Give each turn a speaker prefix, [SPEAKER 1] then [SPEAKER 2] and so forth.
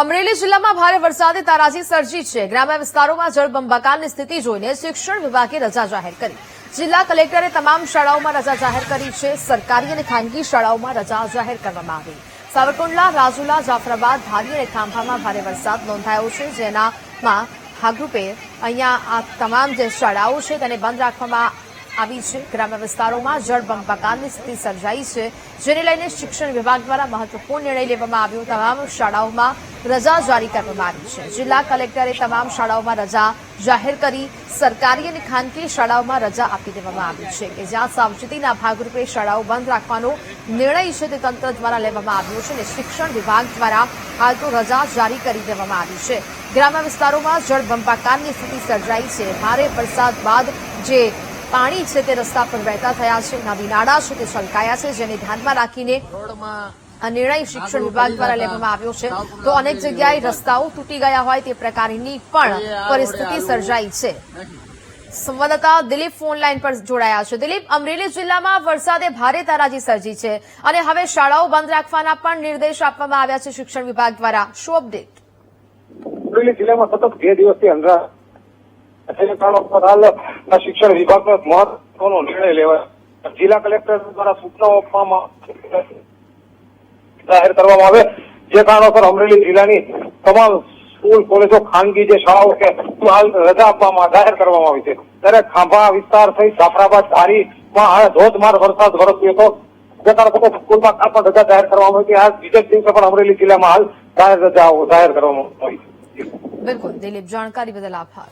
[SPEAKER 1] અમરેલી જિલ્લામાં ભારે વરસાદે તારાજી સર્જી છે। ગ્રામ્ય વિસ્તારોમાં જળબંબાકારની સ્થિતિ જોઈને શિક્ષણ વિભાગે રજા જાહેર કરી। જિલ્લા કલેક્ટરે તમામ શાળાઓમાં રજા જાહેર કરી છે। સરકારી અને ખાનગી શાળાઓમાં રજા જાહેર કરવામાં આવી। સાવરકુંડલા, રાજુલા, જાફરાબાદ, ધારી અને ખાંભામાં ભારે વરસાદ નોંધાયો છે, જેનામાં ભાગરૂપે અહીંયા આ તમામ જે શાળાઓ છે તેને બંધ રાખવામાં આવી છે। ગ્રામ્ય વિસ્તારોમાં જળબંબાકારની સ્થિતિ સર્જાઈ છે, જેને લઈને શિક્ષણ વિભાગ દ્વારા મહત્વપૂર્ણ નિર્ણય લેવામાં આવ્યો। તમામ શાળાઓમાં રજા જારી કરવામાં આવી છે। જિલ્લા કલેક્ટરે તમામ શાળાઓમાં રજા જાહેર કરી। સરકારી અને ખાનગી શાળાઓમાં રજા આપી દેવામાં આવી છે કે જ્યાં સાવચેતીના ભાગરૂપે શાળાઓ બંધ રાખવાનો નિર્ણય છે તે તંત્ર દ્વારા લેવામાં આવ્યો છે અને શિક્ષણ વિભાગ દ્વારા હાલ તો રજા જારી કરી દેવામાં આવી છે। ગ્રામ્ય વિસ્તારોમાં જળબંબાકારની સ્થિતિ સર્જાઈ છે। ભારે વરસાદ બાદ જે પાણી છે તે રસ્તા પર વહેતા થયા છે, નદી નાળા છે તે છલકાયા છે, જેને ધ્યાનમાં રાખીને આ નિર્ણય શિક્ષણ વિભાગ દ્વારા લેવામાં આવ્યો છે। તો અનેક જગ્યાએ રસ્તાઓ તૂટી ગયા હોય તે પ્રકારની પણ પરિસ્થિતિ સર્જાઈ છે। સંવાદદાતા દિલીપ ફોન લાઈન પર જોડાયા છે। દિલીપ, અમરેલી જિલ્લામાં વરસાદે ભારે તારાજી સર્જી છે અને હવે શાળાઓ બંધ રાખવાના પણ નિર્દેશ આપવામાં આવ્યા છે શિક્ષણ વિભાગ દ્વારા। શું અપડેટ?
[SPEAKER 2] અમરેલી જિલ્લામાં સતત 2 દિવસથી અંધાર શિક્ષણ વિભાગનો મહત્વનો નિર્ણય લેવાયો। જિલ્લા કલેક્ટર દ્વારા સૂચનાઓ આપવામાં જાહેર કરવામાં આવે, જે કારણોસર અમરેલી જિલ્લાની તમામ સ્કૂલ, કોલેજો, ખાનગી જે શાળાઓ છે હાલ રજા આપવામાં જાહેર કરવામાં આવી છે। ત્યારે ખાંભા વિસ્તાર સહિત જાફરાબાદ, ધારીમાં હાલ ધોધમાર વરસાદ વરસ્યો હતો, જે કારણે સ્કૂલમાં પણ રજા જાહેર કરવામાં આવી હતી। આ બીજા દિવસે પણ અમરેલી જિલ્લામાં હાલ જાહેર રજાઓ જાહેર કરવામાં આવી છે।
[SPEAKER 1] બિલકુલ દિલીપ, જાણકારી બદલ આભાર।